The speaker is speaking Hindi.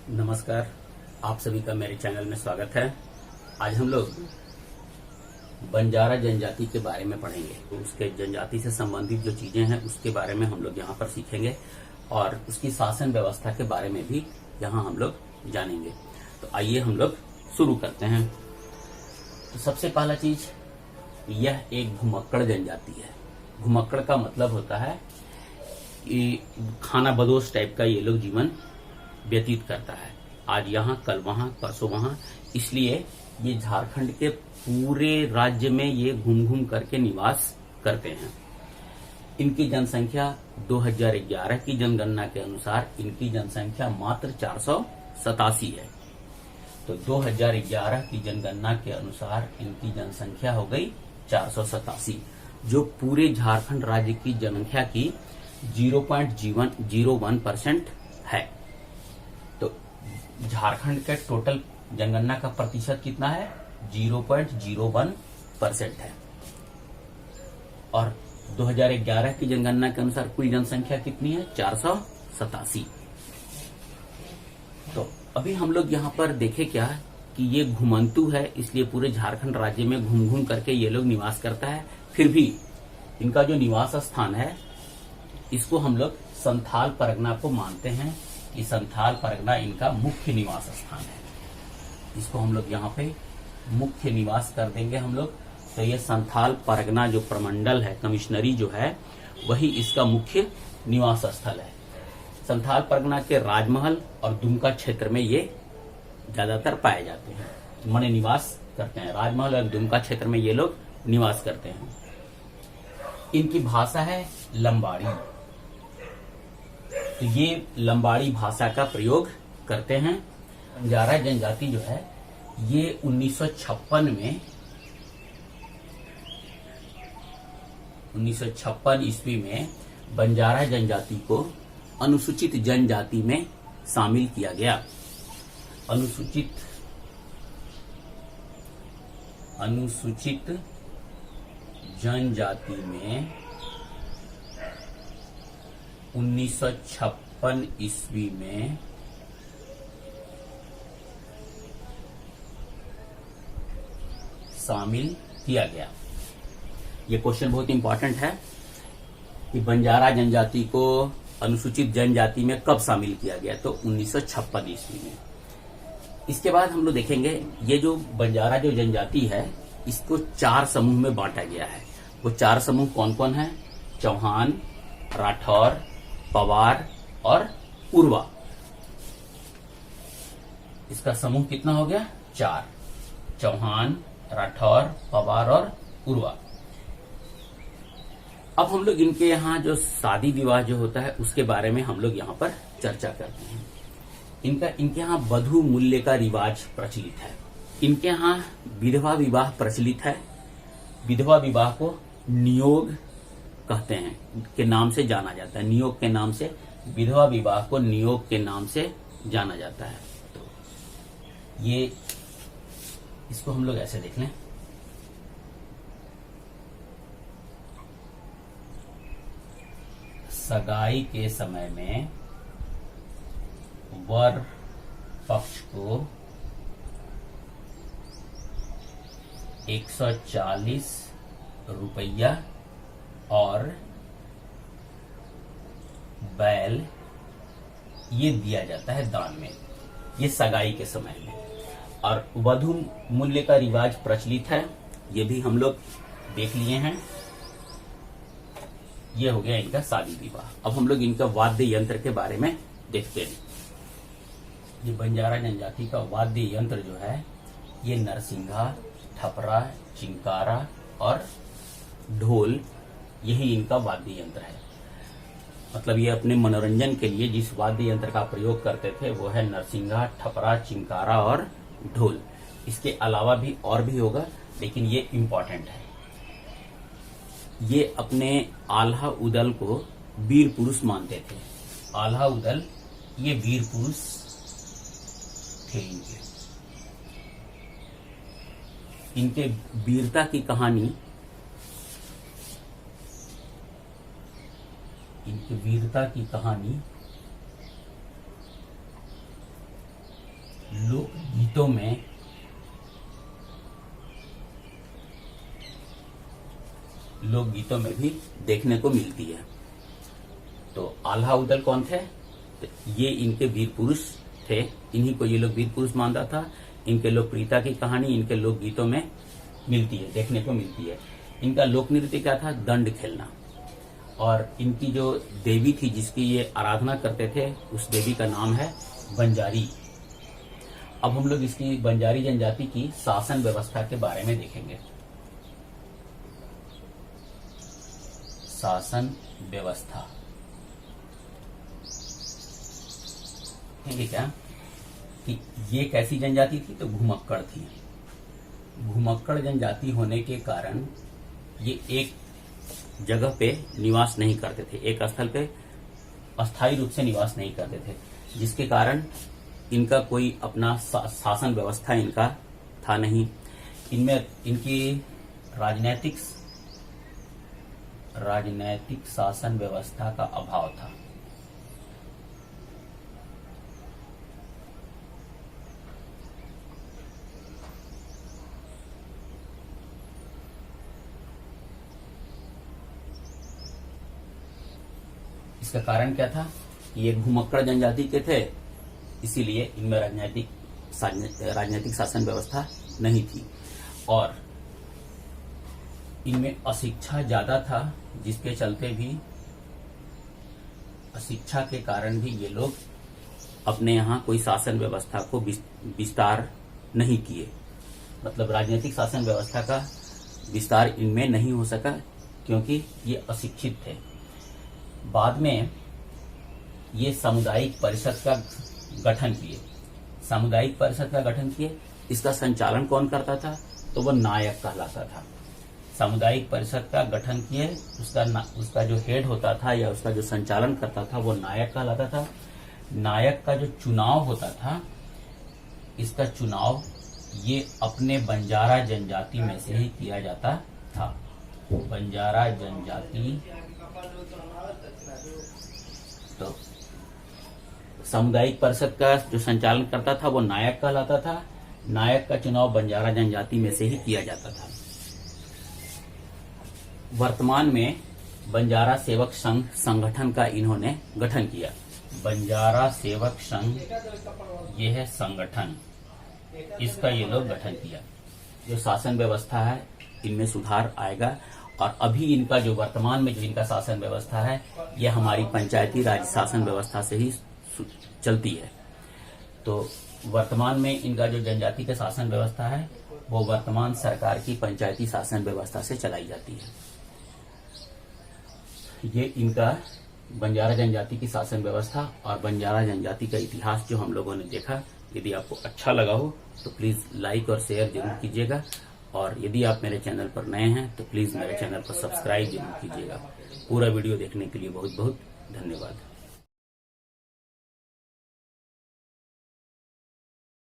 नमस्कार, आप सभी का मेरे चैनल में स्वागत है। आज हम लोग बंजारा जनजाति के बारे में पढ़ेंगे। तो उसके जनजाति से संबंधित जो चीजें हैं उसके बारे में हम लोग यहाँ पर सीखेंगे और उसकी शासन व्यवस्था के बारे में भी यहाँ हम लोग जानेंगे। तो आइए हम लोग शुरू करते हैं। तो सबसे पहला चीज, यह एक घुमक्कड़ जनजाति है। घुमक्कड़ का मतलब होता है कि खाना बदोश टाइप का ये लोग जीवन व्यतीत करता है। आज यहाँ, कल वहां, परसों वहां। इसलिए ये झारखंड के पूरे राज्य में ये घूम घूम करके निवास करते हैं। इनकी जनसंख्या 2011 की जनगणना के अनुसार इनकी जनसंख्या मात्र 487 है। तो 2011 की जनगणना के अनुसार इनकी जनसंख्या हो गई 487, जो पूरे झारखंड राज्य की जनसंख्या की 0.01% है। तो झारखंड के टोटल जनगणना का प्रतिशत कितना है? 0.01% है। और 2011 की जनगणना के अनुसार कुल जनसंख्या कितनी है? 487। तो अभी हम लोग यहाँ पर देखें क्या कि ये घुमंतु है, इसलिए पूरे झारखंड राज्य में घूम घूम करके ये लोग निवास करता है। फिर भी इनका जो निवास स्थान है इसको हम लोग संथाल परगना को मानते हैं कि संथाल परगना इनका मुख्य निवास स्थान है। इसको हम लोग यहाँ पे मुख्य निवास कर देंगे हम लोग। तो ये संथाल परगना जो प्रमंडल है, कमिश्नरी जो है, वही इसका मुख्य निवास स्थल है। संथाल परगना के राजमहल और दुमका क्षेत्र में ये ज्यादातर पाए जाते हैं, माने निवास करते हैं। राजमहल और दुमका क्षेत्र में ये लोग निवास करते हैं। इनकी भाषा है लंबाड़ी। तो ये लंबाड़ी भाषा का प्रयोग करते हैं। बंजारा जनजाति जो है ये 1956 ईस्वी में बंजारा जनजाति को अनुसूचित जनजाति में शामिल किया गया। अनुसूचित जनजाति में 1956 ईस्वी में शामिल किया गया। ये क्वेश्चन बहुत इंपॉर्टेंट है कि बंजारा जनजाति को अनुसूचित जनजाति में कब शामिल किया गया? तो 1956 ईस्वी में। इसके बाद हम लोग देखेंगे ये जो बंजारा जो जनजाति है इसको 4 समूह में बांटा गया है। वो 4 समूह कौन कौन है? चौहान, राठौर, पवार और उर्वा। इसका समूह कितना हो गया? 4। चौहान, राठौर, पवार और उर्वा। अब हम लोग इनके यहाँ जो शादी विवाह जो होता है उसके बारे में हम लोग यहाँ पर चर्चा करते हैं। इनके यहाँ वधू मूल्य का रिवाज प्रचलित है। इनके यहाँ विधवा विवाह प्रचलित है। विधवा विवाह को नियोग कहते हैं के नाम से जाना जाता है। नियोग के नाम से, विधवा विवाह को नियोग के नाम से जाना जाता है। तो ये इसको हम लोग ऐसे देख लें। सगाई के समय में वर पक्ष को 140 रुपया और बैल ये दिया जाता है दान में। ये सगाई के समय में। और वधू मूल्य का रिवाज प्रचलित है, ये भी हम लोग देख लिए हैं। ये हो गया इनका शादी विवाह। अब हम लोग इनका वाद्य यंत्र के बारे में देखते हैं। ये बंजारा जनजाति का वाद्य यंत्र जो है ये नरसिंघा, ठपरा, चिंकारा और ढोल, यही इनका वाद्य यंत्र है। मतलब ये अपने मनोरंजन के लिए जिस वाद्य यंत्र का प्रयोग करते थे वो है नरसिंघा, ठपरा, चिंकारा और ढोल। इसके अलावा भी और भी होगा, लेकिन ये इम्पोर्टेंट है। ये अपने आल्हा उदल को वीर पुरुष मानते थे। आल्हा उदल ये वीर पुरुष थे। इनके वीरता की कहानी लोकगीतों में भी देखने को मिलती है। तो आल्हा उदल कौन थे? तो ये इनके वीर पुरुष थे, इन्हीं को ये लोग वीर पुरुष मानता था। इनके लोकप्रियता की कहानी इनके लोकगीतों में मिलती है, देखने को मिलती है। इनका लोक नृत्य क्या था? दंड खेलना। और इनकी जो देवी थी जिसकी ये आराधना करते थे, उस देवी का नाम है बंजारी। अब हम लोग इसकी बंजारी जनजाति की शासन व्यवस्था के बारे में देखेंगे। शासन व्यवस्था क्या कि ये कैसी जनजाति थी? तो घुमक्कड़ थी। घुमक्कड़ जनजाति होने के कारण ये एक जगह पे निवास नहीं करते थे, एक स्थल पे अस्थायी रूप से निवास नहीं करते थे, जिसके कारण इनका कोई अपना शासन व्यवस्था इनका था नहीं। इनमें इनकी राजनैतिक शासन व्यवस्था का अभाव था। इसका कारण क्या था? ये घुमक्कड़ जनजाति के थे, इसीलिए इनमें राजनीतिक शासन व्यवस्था नहीं थी। और इनमें अशिक्षा ज्यादा था, जिसके चलते भी अशिक्षा के कारण भी ये लोग अपने यहाँ कोई शासन व्यवस्था को विस्तार नहीं किए। मतलब राजनीतिक शासन व्यवस्था का विस्तार इनमें नहीं हो सका, क्योंकि ये अशिक्षित थे। बाद में ये सामुदायिक परिषद का गठन किए। सामुदायिक परिषद का गठन किए, इसका संचालन कौन करता था? तो वो नायक कहलाता था। सामुदायिक परिषद का गठन किए, उसका जो हेड होता था या उसका जो संचालन करता था वो नायक कहलाता था। नायक का जो चुनाव होता था, इसका चुनाव ये अपने बंजारा जनजाति में से ही किया जाता था। बंजारा जनजाति, तो सामुदायिक परिषद का जो संचालन करता था वो नायक कहलाता था। नायक का चुनाव बंजारा जनजाति में से ही किया जाता था। वर्तमान में बंजारा सेवक संघ संगठन का इन्होंने गठन किया। बंजारा सेवक संघ, ये है संगठन, इसका ये लोग गठन किया। जो शासन व्यवस्था है इनमें सुधार आएगा। और अभी इनका जो वर्तमान में जो इनका शासन व्यवस्था है, ये हमारी पंचायती राज शासन व्यवस्था से ही चलती है। तो वर्तमान में इनका जो जनजाति का शासन व्यवस्था है वो वर्तमान सरकार की पंचायती शासन व्यवस्था से चलाई जाती है। ये इनका बंजारा जनजाति की शासन व्यवस्था और बंजारा जनजाति का इतिहास जो हम लोगों ने देखा। यदि आपको अच्छा लगा हो तो प्लीज लाइक और शेयर जरूर कीजिएगा। और यदि आप मेरे चैनल पर नए हैं तो प्लीज मेरे चैनल पर सब्सक्राइब जरूर कीजिएगा। पूरा वीडियो देखने के लिए बहुत बहुत धन्यवाद।